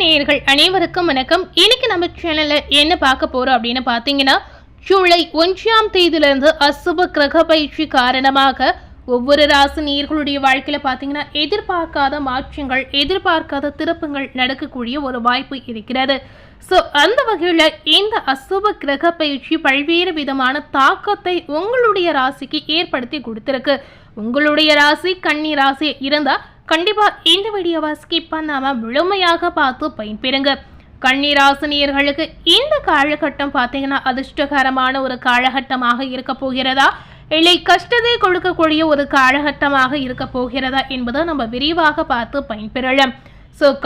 நேயர்கள் அனைவருக்கும் வணக்கம். இன்னைக்கு நம்ம சேனல்ல என்ன பார்க்க போறோம் அப்படின்னு பாத்தீங்கன்னா, ஜூலை 1ஆம் தேதியிலிருந்து அசுப கிரக பயிற்சி காரணமாக ஒவ்வொரு ராசி நேயர்களுடைய வாழ்க்கையில பாத்தீங்கன்னா எதிர்பார்க்காத மாற்றங்கள், எதிர்பார்க்காத திருப்பங்கள் நடக்கக்கூடிய ஒரு வாய்ப்பு இருக்கிறது. அந்த வகையில் இந்த அசுப கிரக பயிற்சி பல்வேறு விதமான தாக்கத்தை உங்களுடைய ராசிக்கு ஏற்படுத்தி கொடுத்திருக்கு. உங்களுடைய ராசி கன்னி ராசி இருந்தா கண்டிப்பா இந்த வீடியோவை ஸ்கிப் பண்ணாம முழுமையாக பார்த்து பயன்பெறுங்க. கன்னி ராசினியர்களுக்கு இந்த காலகட்டம் பார்த்தீங்கன்னா அதிர்ஷ்டகரமான ஒரு காலகட்டமாக இருக்க போகிறதா, இல்லை கஷ்டத்தை கொடுக்கக்கூடிய ஒரு காலகட்டமாக இருக்க போகிறதா என்பதை நம்ம விரிவாக பார்த்து பயன்பெறலாம்.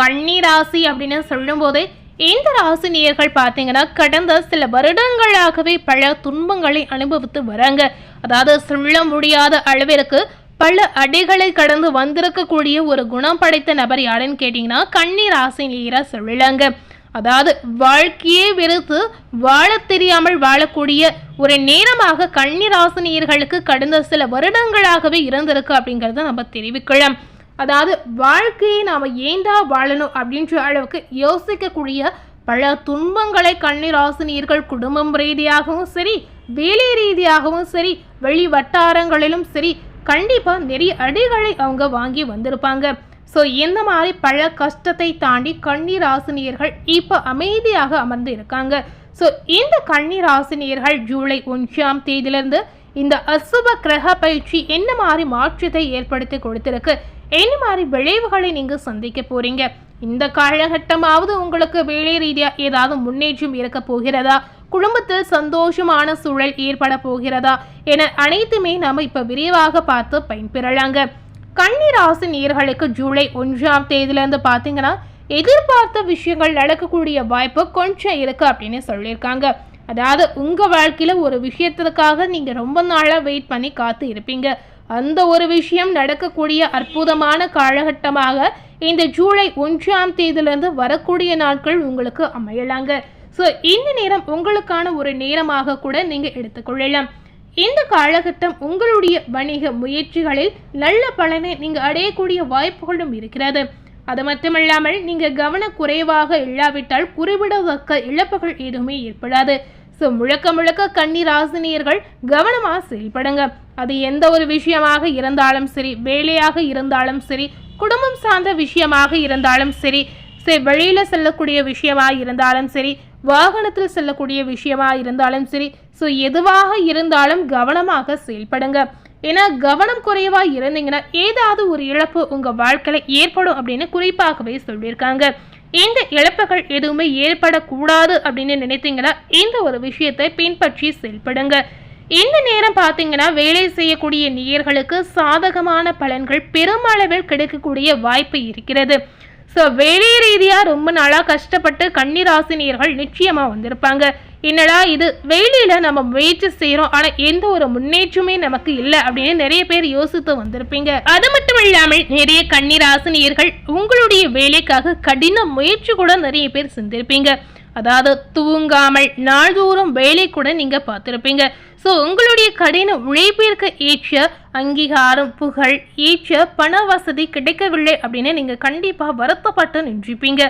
கன்னி ராசி அப்படின்னு சொல்லும் போதே இந்த ராசினியர்கள் பார்த்தீங்கன்னா கடந்த சில வருடங்களாகவே பல துன்பங்களை அனுபவித்து வராங்க. அதாவது சொல்ல முடியாத அளவிற்கு பல அடிகளை கடந்து வந்திருக்கக்கூடிய ஒரு குணம் படைத்த நபர் யாருன்னு கேட்டீங்கன்னா கன்னி ராசினியரை சொல்லலாங்க. அதாவது வாழ்க்கையே வெறுத்து வாழ தெரியாமல் வாழக்கூடிய ஒரு நேரமாக கன்னி ராசினியர்களுக்கு கடந்த சில வருடங்களாகவே இருந்திருக்கு அப்படிங்கிறத நம்ம தெரிவிக்கலாம். அதாவது வாழ்க்கையை நாம ஏண்டா வாழணும் அப்படின்ற அளவுக்கு யோசிக்கக்கூடிய பல துன்பங்களை கன்னி ராசினியர்கள் குடும்பம் ரீதியாகவும் சரி, வேலை ரீதியாகவும் சரி, வெளி வட்டாரங்களிலும் சரி கண்டிப்பா நிறைய அடிகளை அவங்க வாங்கி வந்திருப்பாங்க. இந்த மாதிரி பல கஷ்டத்தை தாண்டி கன்னி ராசினியர்கள் இப்ப அமைதியாக அமர்ந்து இருக்காங்க. இந்த கன்னி ராசினியர்கள் ஜூலை 1ஆம் தேதியிலிருந்து இந்த அசுப கிரக பயிற்சி என்ன மாதிரி மாற்றத்தை ஏற்படுத்தி கொடுத்திருக்கு, என்ன மாதிரி விளைவுகளை நீங்க சந்திக்க போறீங்க, இந்த காலகட்டமாவது உங்களுக்கு வேலை ரீதியா ஏதாவது முன்னேற்றம் இருக்க போகிறதா, குடும்பத்தில் சந்தோஷமான சூழல் ஏற்பட போகிறதா என அனைத்துமே நாம இப்ப விரிவாக பார்த்து பயன்பெறலாங்க. கன்னி ராசி நேயர்களுக்கு ஜூலை 1ஆம் தேதியிலிருந்து பாத்தீங்கன்னா எதிர்பார்த்த விஷயங்கள் நடக்கக்கூடிய வாய்ப்பு கொஞ்சம் இருக்கு அப்படின்னு சொல்லியிருக்காங்க. அதாவது உங்க வாழ்க்கையில ஒரு விஷயத்திற்காக நீங்க ரொம்ப நாளா வெயிட் பண்ணி காத்து இருப்பீங்க. அந்த ஒரு விஷயம் நடக்கக்கூடிய அற்புதமான காலகட்டமாக இந்த ஜூலை 1ஆம் தேதியிலிருந்து வரக்கூடிய நாட்கள் உங்களுக்கு அமையலாங்க. இந்த நேரம் உங்களுக்கான ஒரு நேரமாக கூட நீங்க எடுத்துக்கொள்ளலாம். இந்த காலகட்டம் உங்களுடைய வணிக முயற்சிகளில் நல்ல பலனை நீங்க அடையக்கூடிய வாய்ப்புகளும் இருக்கிறது. அது மட்டுமல்லாமல் நீங்க கவனக்குறைவாக இல்லாவிட்டால் குறிப்பிடத்தக்க இழப்புகள் எதுவுமே ஏற்படாது. முழுக்க முழுக்க கன்னி ராசினியர்கள் கவனமா செயல்படுங்க. அது எந்த ஒரு விஷயமாக இருந்தாலும் சரி, வேலையாக இருந்தாலும் சரி, குடும்பம் சார்ந்த விஷயமாக இருந்தாலும் சரி, வெளியில செல்லக்கூடிய விஷயமா இருந்தாலும் சரி, வாகனத்தில் செல்லக்கூடிய விஷயமா இருந்தாலும் சரி, எதுவாக இருந்தாலும் கவனமாக செயல்படுங்க. ஏன்னா கவனம் குறைவா இருந்தீங்கன்னா ஏதாவது ஒரு இழப்பு உங்க வாழ்க்கையில ஏற்படும் அப்படின்னு குறிப்பாகவே சொல்லியிருக்காங்க. இந்த இழப்புகள் எதுவுமே ஏற்படக்கூடாது அப்படின்னு நினைத்தீங்கன்னா இந்த ஒரு விஷயத்தை பின்பற்றி செயல்படுங்க. இந்த நேரம் பார்த்தீங்கன்னா வேலை செய்யக்கூடிய நேயர்களுக்கு சாதகமான பலன்கள் பெருமளவில் கிடைக்கக்கூடிய வாய்ப்பு இருக்கிறது. வேலை ரீதியா ரொம்ப நாளா கஷ்டப்பட்டு கன்னி ராசினியர்கள் நிச்சயமா வந்திருப்பாங்க. என்னடா இது வேலையில நம்ம முயற்சி செய்யறோம் ஆனா எந்த ஒரு முன்னேற்றமே நமக்கு இல்லை அப்படின்னு நிறைய பேர் யோசித்து வந்திருப்பீங்க. அது மட்டும் இல்லாமல் நிறைய கன்னி ராசினியர்கள் உங்களுடைய வேலைக்காக கடின முயற்சி கூட நிறைய பேர் செஞ்சிருப்பீங்க. அதாவது தூங்காமல் நாள்தோறும் வேலை கூட நீங்க பார்த்திருப்பீங்க. உங்களுடைய கடின உழைப்பிற்கு ஏற்ற அங்கீகாரம், புகழ், ஏற்ற பண வசதி கிடைக்கவில்லை அப்படின்னு நீங்க கண்டிப்பா வருத்தப்பட்டு நின்றுப்பீங்க.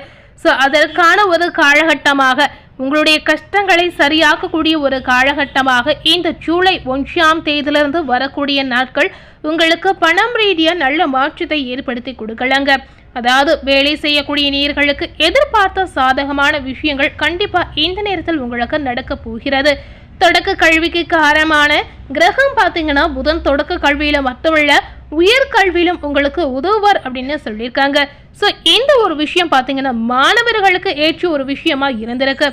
அதற்கான ஒரு காலகட்டமாக உங்களுடைய கஷ்டங்களை சரியாக்கக்கூடிய ஒரு காலகட்டமாக இந்த ஜூலை 1ஆம் தேதியிலிருந்து வரக்கூடிய நாட்கள் உங்களுக்கு பணம் ரீதியா நல்ல மாற்றத்தை ஏற்படுத்தி கொடுக்கலாங்க. அதாவது வேலை செய்யக்கூடிய நேயர்களுக்கு எதிர்பார்த்த சாதகமான விஷயங்கள் கண்டிப்பா இந்த நேரத்தில் உங்களுக்கு நடக்க போகிறது. தொடக்க கல்விக்கு காரணமான கிரகம் பார்த்தீங்கன்னா புதன் தொடக்க கல்வியில மட்டுமல்ல உயர்கல்வியிலும் உங்களுக்கு உதவுவார் அப்படின்னு சொல்லியிருக்காங்க. இந்த ஒரு விஷயம் பார்த்தீங்கன்னா மாணவர்களுக்கு ஏற்ற ஒரு விஷயமா இருந்திருக்கு.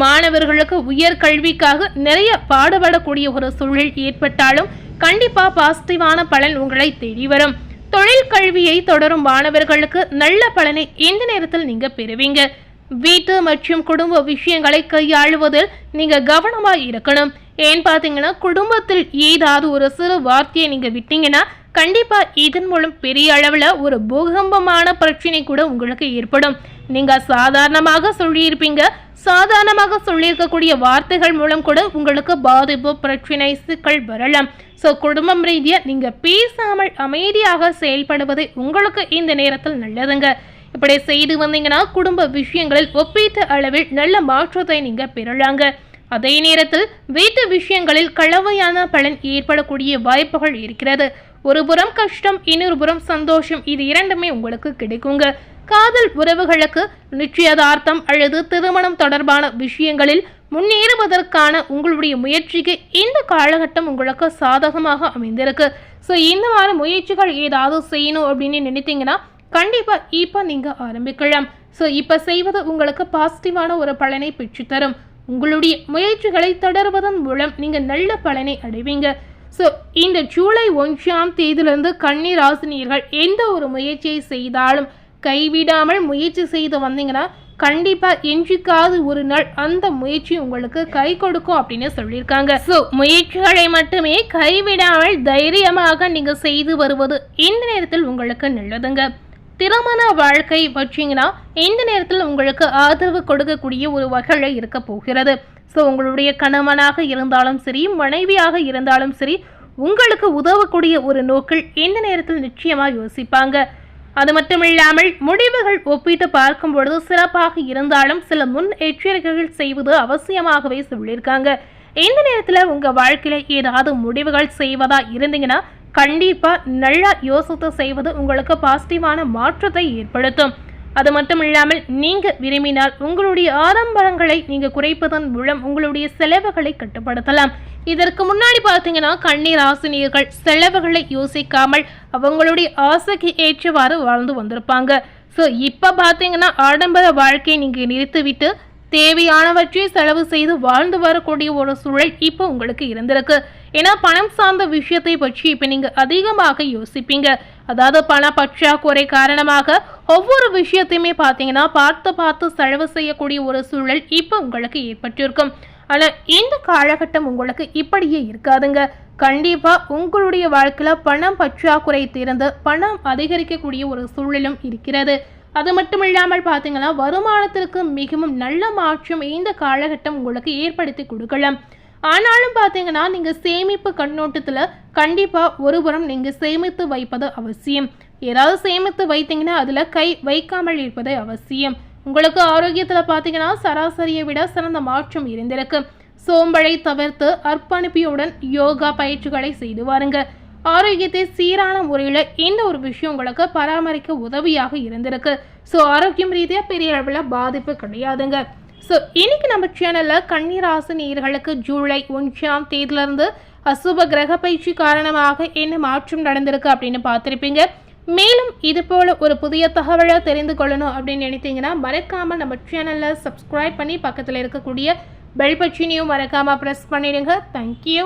மாணவர்களுக்கு உயர்கல்விக்காக நிறைய பாடுபடக்கூடிய ஒரு சூழல் ஏற்பட்டாலும் கண்டிப்பா பாசிட்டிவான பலன் உங்களை தேடி வரும். தொழில் கல்வியை தொடரும் மாணவர்களுக்கு நல்ல பலனை இந்த நேரத்தில் நீங்க பெறுவீங்க. வீட்டு மற்றும் குடும்ப விஷயங்களை கையாளுவதில் நீங்க கவனமா இருக்கணும். ஏன்னு பாத்தீங்கன்னா குடும்பத்தில் ஏதாவது ஒரு சிறு வார்த்தையை நீங்க விட்டீங்கன்னா கண்டிப்பா இதன் மூலம் பெரிய அளவுல ஒரு பூகம்பமான பிரச்சனை கூட உங்களுக்கு ஏற்படும். நீங்க சாதாரணமாக சொல்லியிருப்பீங்க, சாதாரணமாக சொல்லியிருக்கக்கூடிய வார்த்தைகள் மூலம் கூட உங்களுக்கு பாதிப்பு, பிரச்சனை, சிக்கல் வரலாம். குடும்பம் ரீதியா நீங்க பேசாமல் அமைதியாக செயல்படுவது உங்களுக்கு இந்த நேரத்தில் நல்லதுங்க. இப்படி செய்து வந்தீங்கன்னா குடும்ப விஷயங்களில் ஒப்பீட்டு அளவில் நல்ல மாற்றத்தை நீங்க பெறலாங்க. அதே நேரத்தில் வீட்டு விஷயங்களில் கலவையான பலன் ஏற்படக்கூடிய வாய்ப்புகள் இருக்கிறது. ஒரு புறம் கஷ்டம், இன்னொரு புறம் சந்தோஷம், இது இரண்டுமே உங்களுக்கு கிடைக்குங்க. காதல் உறவுகளுக்கு நிச்சயதார்த்தம் அல்லது திருமணம் தொடர்பான விஷயங்களில் முன்னேறுவதற்கான உங்களுடைய முயற்சிக்கு இந்த காலகட்டம் உங்களுக்கு சாதகமாக அமைந்திருக்கு. ஸோ இந்த மாதிரி முயற்சிகள் ஏதாவது செய்யணும் அப்படின்னு நினைத்தீங்கன்னா கண்டிப்பா இப்போ நீங்க ஆரம்பிக்கலாம். ஸோ இப்போ செய்வது உங்களுக்கு பாசிட்டிவான ஒரு பலனை பெற்றுத்தரும். உங்களுடைய முயற்சிகளை தொடர்வதன் மூலம் நீங்க நல்ல பலனை அடைவீங்க. ஸோ இந்த ஜூலை 1ஆம் தேதியிலிருந்து கன்னி ராசினியர்கள் எந்த ஒரு முயற்சியை செய்தாலும் கைவிடாமல் முயற்சி செய்து வந்தீங்கன்னா கண்டிப்பா என்றைக்காவது ஒரு நாள் அந்த முயற்சி உங்களுக்கு கை கொடுக்கும் அப்படின்னு சொல்லியிருக்காங்க. ஸோ முயற்சிகளை மட்டுமே கைவிடாமல் தைரியமாக நீங்க செய்து வருவது இந்த நேரத்தில் உங்களுக்கு நல்லதுங்க. திருமண வாழ்க்கை வச்சிங்கன்னா இந்த நேரத்தில் உங்களுக்கு ஆதரவு கொடுக்கக்கூடிய ஒரு வகையில் இருக்க போகிறது. ஸோ உங்களுடைய கணவனாக இருந்தாலும் சரி, மனைவியாக இருந்தாலும் சரி, உங்களுக்கு உதவக்கூடிய ஒரு நோக்கில் இந்த நேரத்தில் நிச்சயமாக யோசிப்பாங்க. அது மட்டும் இல்லாமல் முடிவுகள் ஒப்பிட்டு பார்க்கும் பொழுது சிறப்பாக இருந்தாலும் சில முன் எச்சரிக்கைகள் செய்வது அவசியமாகவே சொல்லியிருக்காங்க. இந்த நேரத்தில் உங்கள் வாழ்க்கையில் ஏதாவது முடிவுகள் செய்வதா இருந்தீங்கன்னா கண்டிப்பாக நல்லா யோசித்து செய்வது உங்களுக்கு பாசிட்டிவான மாற்றத்தை ஏற்படுத்தும். அது மட்டும் இல்லாமல் நீங்கள் விரும்பினால் உங்களுடைய ஆடம்பரங்களை நீங்கள் குறைப்பதன் மூலம் உங்களுடைய செலவுகளை கட்டுப்படுத்தலாம். இதற்கு முன்னாடி பார்த்தீங்கன்னா கன்னி ராசினியர்கள் செலவுகளை யோசிக்காமல் அவங்களுடைய ஆசைக்கு ஏற்றவாறு வாழ்ந்து வந்திருப்பாங்க. ஸோ இப்போ பார்த்தீங்கன்னா ஆடம்பர வாழ்க்கையை நீங்கள் நிறுத்திவிட்டு தேவையானவற்றை செலவு செய்து வாழ்ந்து வரக்கூடிய ஒரு சூழல் இப்போ உங்களுக்கு இருந்திருக்கு. ஏன்னா பணம் சார்ந்த விஷயத்தை பற்றி இப்போ நீங்கள் அதிகமாக யோசிப்பீங்க. அதாவது பண பற்றாக்குறை காரணமாக ஒவ்வொரு விஷயத்தையுமே பார்த்தீங்கன்னா பார்த்து செலவு செய்யக்கூடிய ஒரு சூழல் இப்போ உங்களுக்கு ஏற்பட்டிருக்கும். ஆனால் இந்த காலகட்டம் உங்களுக்கு இப்படியே இருக்காதுங்க. கண்டிப்பாக உங்களுடைய வாழ்க்கையில் பணம் பற்றாக்குறை தீர்ந்து பணம் அதிகரிக்கக்கூடிய ஒரு சூழலும் இருக்கிறது. அது மட்டும் இல்லாமல் பார்த்தீங்கன்னா வருமானத்திற்கு மிகவும் நல்ல மாற்றம் இந்த காலகட்டம் உங்களுக்கு ஏற்படுத்தி கொடுக்கலாம். ஆனாலும் பார்த்தீங்கன்னா நீங்கள் சேமிப்பு கண்ணோட்டத்தில் கண்டிப்பாக ஒருபுறம் நீங்கள் சேமித்து வைப்பது அவசியம். ஏதாவது சேமித்து வைத்தீங்கன்னா அதில் கை வைக்காமல் இருப்பது அவசியம். உங்களுக்கு ஆரோக்கியத்தில் பார்த்தீங்கன்னா சராசரியை விட சிறந்த மாற்றம் இருந்திருக்கு. சோம்பலை தவிர்த்து அர்ப்பணிப்புடன் யோகா பயிற்சிகளை செய்து வாருங்க. ஆரோக்கியத்தை சீரான முறையில் இந்த ஒரு விஷயம் உங்களுக்கு பராமரிக்க உதவியாக இருந்திருக்கு. ஸோ ஆரோக்கியம் ரீதியாக பெரிய அளவில் பாதிப்பு கிடையாதுங்க. ஸோ இன்னைக்கு நம்ம சேனலில் கன்னி ராசி நேயர்களுக்கு ஜூலை 1ஆம் தேதியிலிருந்து அசுப கிரக பயிற்சி காரணமாக என்ன மாற்றம் நடந்திருக்கு அப்படின்னு பார்த்துருப்பீங்க. மேலும் இது போல ஒரு புதிய தகவலை தெரிந்து கொள்ளணும் அப்படின்னு நினைத்தீங்கன்னா மறக்காமல் நம்ம சேனலில் சப்ஸ்கிரைப் பண்ணி பக்கத்தில் இருக்கக்கூடிய பெல் பட்டனையும் மறக்காமல் ப்ரெஸ் பண்ணிடுங்க. தேங்க்யூ.